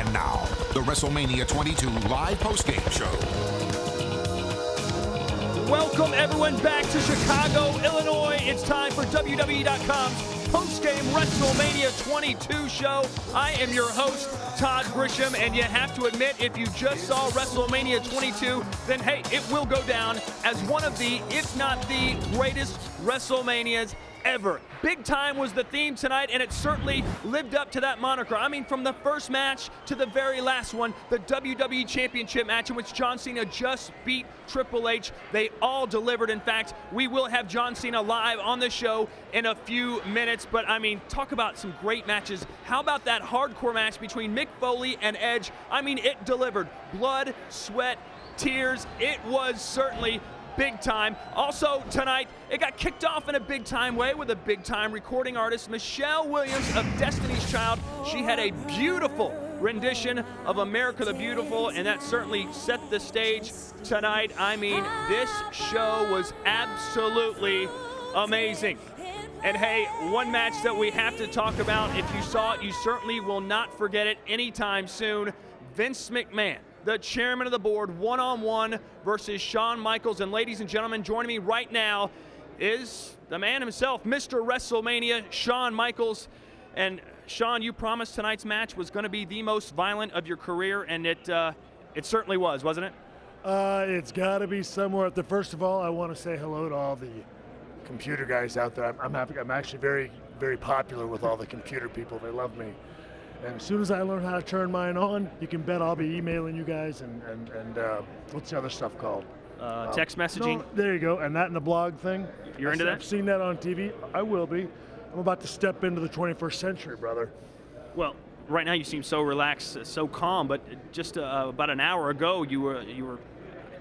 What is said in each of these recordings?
And now, the WrestleMania 22 live postgame show. Welcome everyone back to Chicago, Illinois. It's time for WWE.com's postgame WrestleMania 22 show. I am your host, Todd Grisham, and you have to admit, if you just saw WrestleMania 22, then hey, it will go down as one of the, if not the greatest WrestleManias ever. Big time was the theme tonight, and it certainly lived up to that moniker. I mean, from the first match to the very last one, the WWE Championship match in which John Cena just beat Triple H, they all delivered. In fact, we will have John Cena live on the show in a few minutes, but I mean, talk about some great matches. How about that hardcore match between Mick Foley and Edge? I mean, it delivered. Blood, sweat, tears. It was certainly big time. Also tonight, it got kicked off in a big time way with a big time recording artist, Michelle Williams of Destiny's Child. She had a beautiful rendition of America the Beautiful, and that certainly set the stage tonight. I mean, this show was absolutely amazing. And hey, one match that we have to talk about, if you saw it, you certainly will not forget it anytime soon. Vince McMahon, the chairman of the board, one-on-one versus Shawn Michaels. And ladies and gentlemen, joining me right now is the man himself, Mr. WrestleMania, Shawn Michaels. And Shawn, you promised tonight's match was going to be the most violent of your career, and it certainly was, wasn't it? It's got to be somewhere. First of all, I want to say hello to all the computer guys out there. I'm happy. I'm actually very, very popular with all the computer people. They love me. And as soon as I learn how to turn mine on, you can bet I'll be emailing you guys and what's the other stuff called? Text messaging. No, there you go. And that and the blog thing. You're into that? I've seen that on TV. I will be. I'm about to step into the 21st century, brother. Well, right now you seem so relaxed, so calm, but just about an hour ago you were,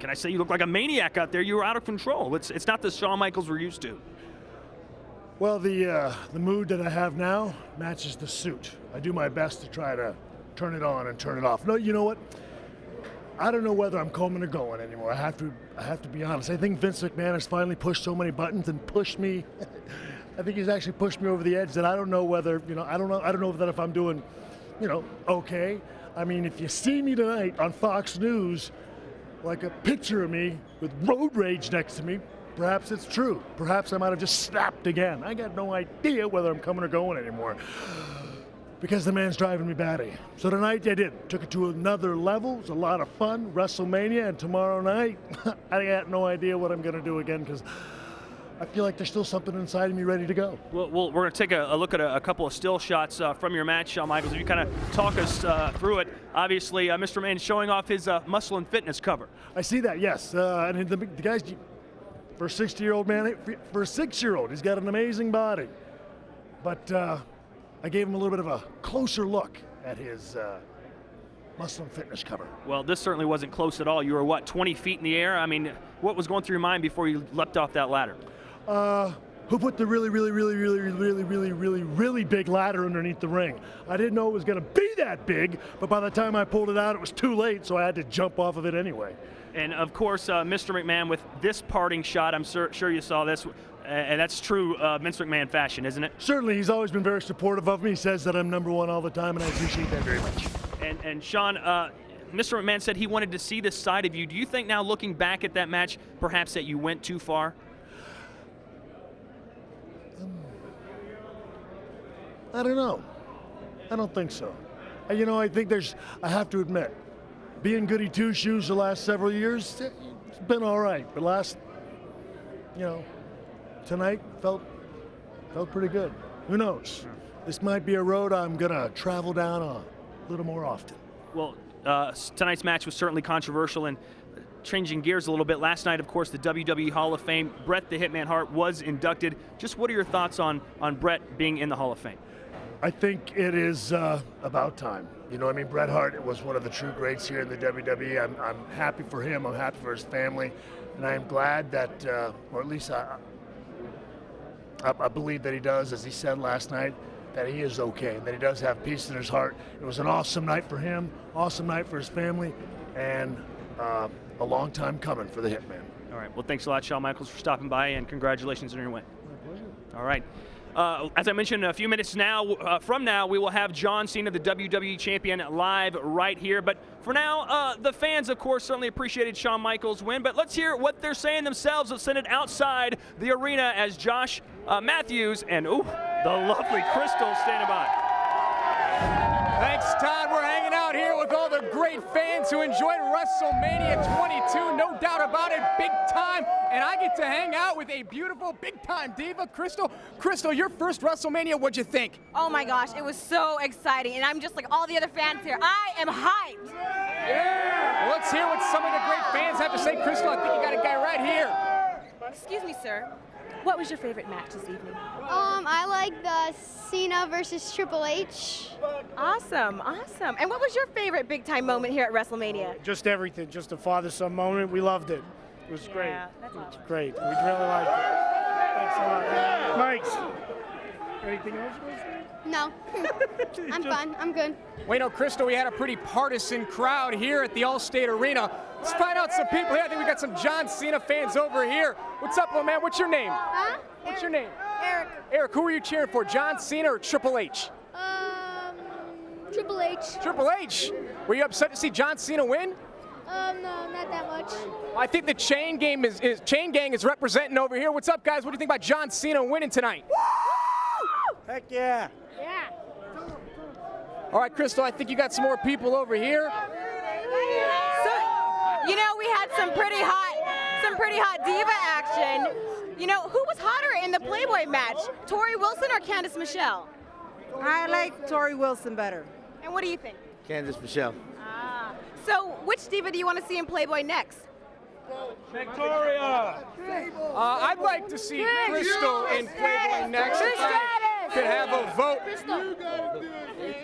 can I say you look like a maniac out there? You were out of control. It's not the Shawn Michaels we're used to. Well, the mood that I have now matches the suit. I do my best to try to turn it on and turn it off. No, you know what? I don't know whether I'm coming or going anymore. I have to be honest. I think Vince McMahon has finally pushed so many buttons and pushed me. I think he's actually pushed me over the edge that I don't know whether, I don't know that if I'm doing, okay. I mean, if you see me tonight on Fox News, like a picture of me with road rage next to me, perhaps it's true. Perhaps I might have just snapped again. I got no idea whether I'm coming or going anymore because the man's driving me batty. So tonight I did. Took it to another level. It was a lot of fun. WrestleMania, and tomorrow night, I got no idea what I'm going to do again because I feel like there's still something inside of me ready to go. Well, we're going to take a look at a couple of still shots from your match, Shawn Michaels. If you kind of talk us through it. Obviously, Mr. McMahon showing off his Muscle and Fitness cover. I see that, yes. And the guy's, for a 60-year-old man, for a 6-year-old, he's got an amazing body. But I gave him a little bit of a closer look at his Muscle and Fitness cover. Well, this certainly wasn't close at all. You were, 20 feet in the air? I mean, what was going through your mind before you leapt off that ladder? Who put the really big ladder underneath the ring? I didn't know it was going to be that big, but by the time I pulled it out, it was too late, so I had to jump off of it anyway. And of course, Mr. McMahon with this parting shot, I'm sure you saw this, and that's true Vince McMahon fashion, isn't it? Certainly, he's always been very supportive of me. He says that I'm number one all the time, and I appreciate that very much. And Shawn, Mr. McMahon said he wanted to see this side of you. Do you think now, looking back at that match, perhaps that you went too far? I don't know. I don't think so. I think I have to admit, being goody two-shoes the last several years, it's been all right. But tonight felt pretty good. Who knows? This might be a road I'm going to travel down a little more often. Well, tonight's match was certainly controversial, and changing gears a little bit, last night, of course, the WWE Hall of Fame, Bret the Hitman Hart was inducted. Just what are your thoughts on Bret being in the Hall of Fame? I think it is about time. Bret Hart was one of the true greats here in the WWE. I'm happy for him. I'm happy for his family. And I am glad that, or at least I believe that he does, as he said last night, that he is okay, and that he does have peace in his heart. It was an awesome night for him, awesome night for his family, and a long time coming for the Hitman. All right. Well, thanks a lot, Shawn Michaels, for stopping by, and congratulations on your win. My pleasure. All right. as I mentioned a few minutes from now, we will have John Cena, the WWE Champion, live right here. But for now, the fans, of course, certainly appreciated Shawn Michaels' win. But let's hear what they're saying themselves. Let's send it outside the arena as Josh Matthews and, the lovely Crystal standing by. Thanks, Todd. We're hanging out here with all the great fans who enjoyed WrestleMania 22. No doubt about it, big time. And I get to hang out with a beautiful big-time diva, Crystal. Crystal, your first WrestleMania, what'd you think? Oh my gosh, it was so exciting. And I'm just like all the other fans here. I am hyped. Yeah. Well, let's hear what some of the great fans have to say. Crystal, I think you got a guy right here. Excuse me, sir. What was your favorite match this evening? I like the Cena versus Triple H. Awesome, awesome. And what was your favorite big-time moment here at WrestleMania? Just everything, just a father-son moment. We loved it. It was great. Yeah, that's awesome. Great. We really liked it. Thanks a lot. Mike's. Anything else you want to say? No, I'm fine. I'm good. Well, you know, Crystal, we had a pretty partisan crowd here at the Allstate Arena. Let's find out some people here. I think we got some John Cena fans over here. What's up, little man? What's your name? Huh? What's your name? Eric. Eric, who are you cheering for, John Cena or Triple H? Triple H. Triple H. Were you upset to see John Cena win? No, not that much. I think the Chain Gang is representing over here. What's up, guys? What do you think about John Cena winning tonight? Heck yeah. Yeah. All right, Crystal, I think you got some more people over here. So, you know, we had some pretty hot diva action. You know, who was hotter in the Playboy match? Tori Wilson or Candice Michelle? I like Tori Wilson better. And what do you think? Candice Michelle. So, which diva do you want to see in Playboy next? Victoria! I'd like to see Crystal in Playboy next. If I could have a vote.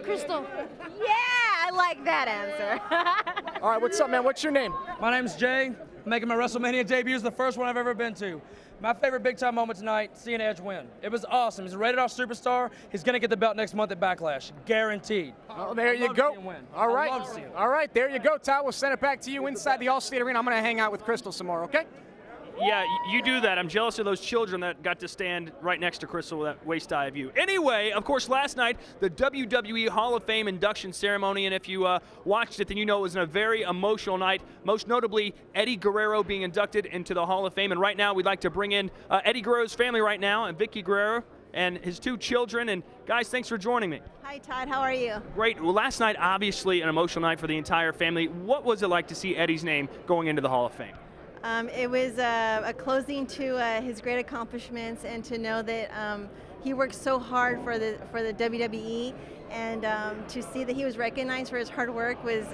Crystal. Yeah, I like that answer. All right, what's up, man? What's your name? My name's Jay. I'm making my WrestleMania debut. It's the first one I've ever been to. My favorite big-time moment tonight, seeing Edge win. It was awesome. He's a rated R superstar. He's going to get the belt next month at Backlash. Guaranteed. Oh, there you go. All right. I love seeing it. All right, there you go, Todd. We'll send it back to you inside the Allstate Arena. I'm going to hang out with Crystal some more, okay? Yeah, you do that. I'm jealous of those children that got to stand right next to Crystal with that waist-high view. Anyway, of course, last night, the WWE Hall of Fame induction ceremony, and if you watched it, then you know it was a very emotional night, most notably Eddie Guerrero being inducted into the Hall of Fame. And right now, we'd like to bring in Eddie Guerrero's family right now, and Vicky Guerrero and his two children. And guys, thanks for joining me. Hi, Todd. How are you? Great. Well, last night, obviously an emotional night for the entire family. What was it like to see Eddie's name going into the Hall of Fame? It was a closing to his great accomplishments, and to know that he worked so hard for the WWE, and to see that he was recognized for his hard work was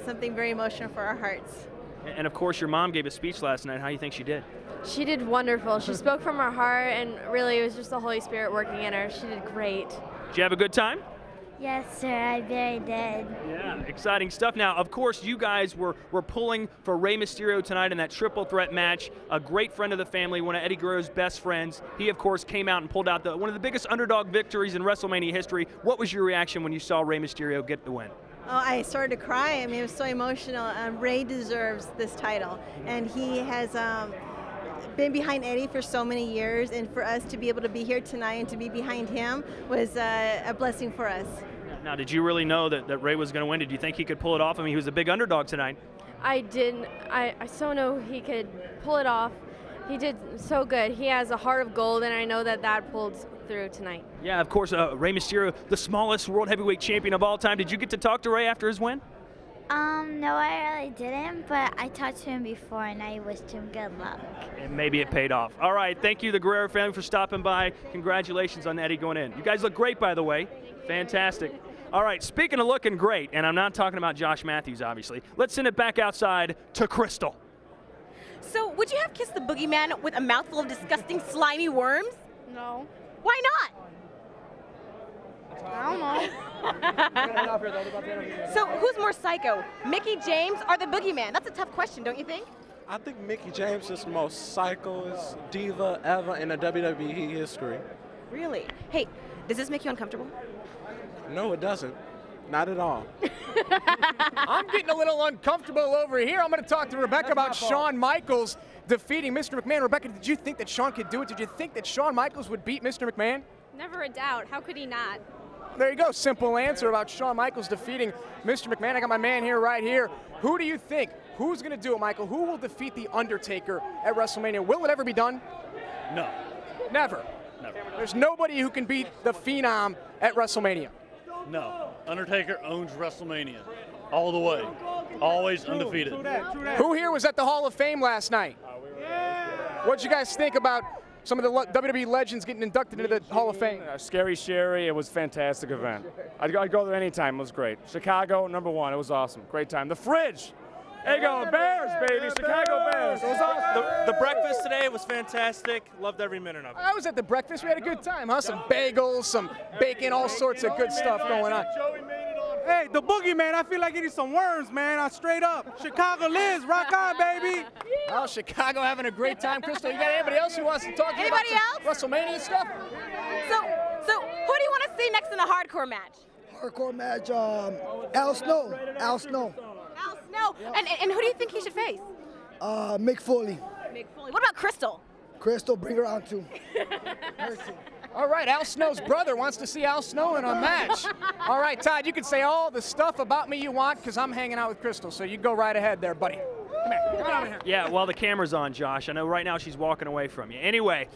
something very emotional for our hearts. And of course, your mom gave a speech last night. How do you think she did? She did wonderful. She spoke from her heart, and really it was just the Holy Spirit working in her. She did great. Did you have a good time? Yes, sir, I very did. Yeah, exciting stuff. Now, of course, you guys were pulling for Rey Mysterio tonight in that triple threat match. A great friend of the family, one of Eddie Guerrero's best friends. He, of course, came out and pulled out one of the biggest underdog victories in WrestleMania history. What was your reaction when you saw Rey Mysterio get the win? Oh, I started to cry. I mean, it was so emotional. Rey deserves this title, and he has been behind Eddie for so many years, and for us to be able to be here tonight and to be behind him was a blessing for us. Now, did you really know that Rey was going to win? Did you think he could pull it off? I mean, he was a big underdog tonight. I didn't. I so know he could pull it off. He did so good. He has a heart of gold, and I know that pulled through tonight. Yeah, of course, Rey Mysterio, the smallest world heavyweight champion of all time. Did you get to talk to Rey after his win? No, I really didn't, but I talked to him before and I wished him good luck. And maybe it paid off. All right, thank you, the Guerrero family, for stopping by. Congratulations on Eddie going in. You guys look great, by the way. Fantastic. All right, speaking of looking great, and I'm not talking about Josh Matthews, obviously, let's send it back outside to Crystal. So, would you have kissed the boogeyman with a mouthful of disgusting, slimy worms? No. Why not? I don't know. So, who's more psycho, Mickie James or the boogeyman? That's a tough question, don't you think? I think Mickie James is the most psychoest diva ever in the WWE history. Really? Hey, does this make you uncomfortable? No, it doesn't. Not at all. I'm getting a little uncomfortable over here. I'm going to talk to Rebecca about Shawn Michaels defeating Mr. McMahon. Rebecca, did you think that Shawn could do it? Did you think that Shawn Michaels would beat Mr. McMahon? Never a doubt. How could he not? There you go. Simple answer about Shawn Michaels defeating Mr. McMahon. I got my man here right here. Who do you think? Who's going to do it, Michael? Who will defeat The Undertaker at WrestleMania? Will it ever be done? No. Never. Never. There's nobody who can beat the Phenom at WrestleMania. No. Undertaker owns WrestleMania. All the way. Always undefeated. Who here was at the Hall of Fame last night? What'd you guys think about some of the WWE legends getting inducted into the Hall of Fame? Scary Sherry, it was a fantastic event. I'd go there anytime, it was great. Chicago, #1, it was awesome. Great time. The Fridge, there you go, Bears, baby, Chicago Bears, it was awesome. The breakfast today was fantastic, loved every minute of it. I was at the breakfast, we had a good time, huh? Some bagels, some bacon, all sorts of good stuff going on. Hey, the boogeyman, I feel like eating some worms, man. I straight up. Chicago Liz, rock on, baby. Oh, Chicago having a great time. Crystal, you got anybody else who wants to talk to you about some WrestleMania stuff? So who do you want to see next in a hardcore match? Hardcore match, Al Snow. Al Snow. Al Snow. And who do you think he should face? Mick Foley. Mick Foley. What about Crystal? Crystal, bring her on too. All right, Al Snow's brother wants to see Al Snow in a match. All right, Todd, you can say all the stuff about me you want because I'm hanging out with Crystal, so you go right ahead there, buddy. Come here, come on over here. Yeah, well, the camera's on, Josh. I know right now she's walking away from you. Anyway,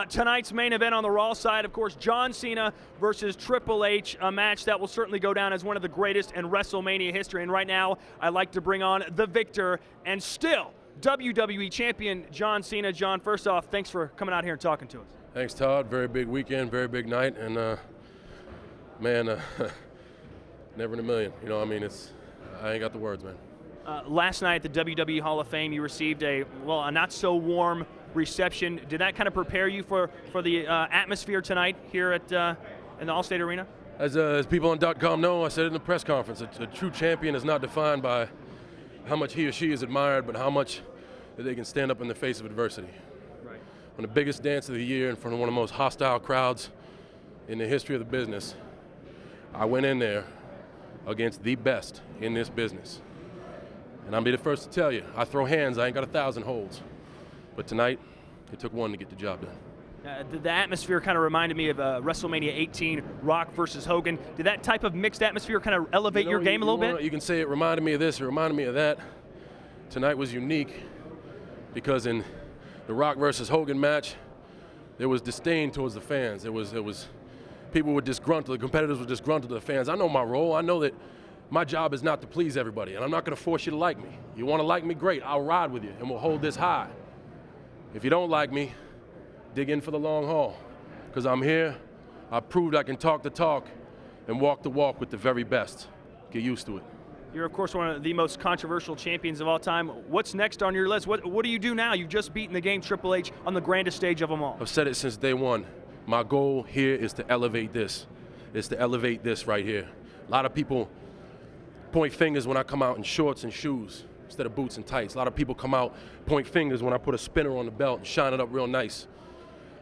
tonight's main event on the Raw side, of course, John Cena versus Triple H, a match that will certainly go down as one of the greatest in WrestleMania history. And right now, I'd like to bring on the victor and still WWE Champion, John Cena. John, first off, thanks for coming out here and talking to us. Thanks, Todd. Very big weekend, very big night, and man, never in a million. You know, I mean, I ain't got the words, man. Last night at the WWE Hall of Fame, you received a not so warm reception. Did that kind of prepare you for the atmosphere tonight here at in the Allstate Arena? As people on .com know, I said it in the press conference, a true champion is not defined by how much he or she is admired, but how much that they can stand up in the face of adversity. On the biggest dance of the year in front of one of the most hostile crowds in the history of the business, I went in there against the best in this business. And I'll be the first to tell you, I throw hands, I ain't got 1,000 holds. But tonight, it took one to get the job done. The atmosphere kind of reminded me of WrestleMania 18, Rock versus Hogan. Did that type of mixed atmosphere kind of elevate your game a little bit? You can say it reminded me of this, it reminded me of that. Tonight was unique because in the Rock versus Hogan match, there was disdain towards the fans. There was people were disgruntled, the competitors were disgruntled to the fans. I know my role. I know that my job is not to please everybody, and I'm not going to force you to like me. You want to like me, great. I'll ride with you, and we'll hold this high. If you don't like me, dig in for the long haul, because I'm here. I proved I can talk the talk and walk the walk with the very best. Get used to it. You're, of course, one of the most controversial champions of all time. What's next on your list? What do you do now? You've just beaten the game Triple H on the grandest stage of them all. I've said it since day one. My goal here is to elevate this. It's to elevate this right here. A lot of people point fingers when I come out in shorts and shoes instead of boots and tights. A lot of people come out, point fingers when I put a spinner on the belt and shine it up real nice.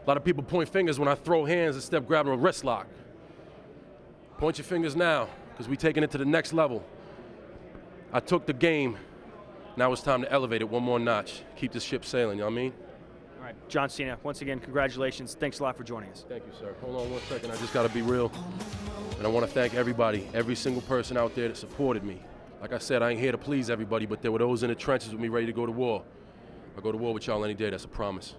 A lot of people point fingers when I throw hands instead of grabbing a wrist lock. Point your fingers now, because we're taking it to the next level. I took the game, now it's time to elevate it one more notch. Keep this ship sailing, you know what I mean? All right, John Cena, once again, congratulations. Thanks a lot for joining us. Thank you, sir. Hold on one second, I just gotta be real. And I wanna thank everybody, every single person out there that supported me. Like I said, I ain't here to please everybody, but there were those in the trenches with me ready to go to war. I'll go to war with y'all any day, that's a promise.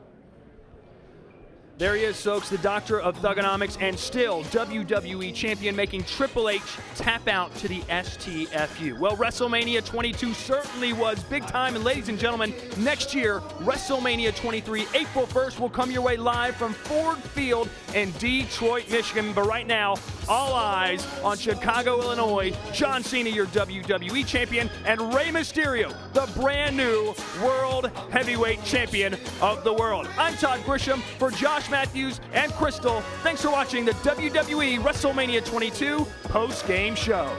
There he is, folks, the doctor of thugonomics and still WWE champion, making Triple H tap out to the STFU. Well, WrestleMania 22 certainly was big time, and ladies and gentlemen, next year, WrestleMania 23, April 1st, will come your way live from Ford Field in Detroit, Michigan. But right now, all eyes on Chicago, Illinois. John Cena, your WWE champion, and Rey Mysterio, the brand new World Heavyweight Champion of the world. I'm Todd Grisham for Josh Matthews and Crystal. Thanks for watching the WWE WrestleMania 22 post-game show.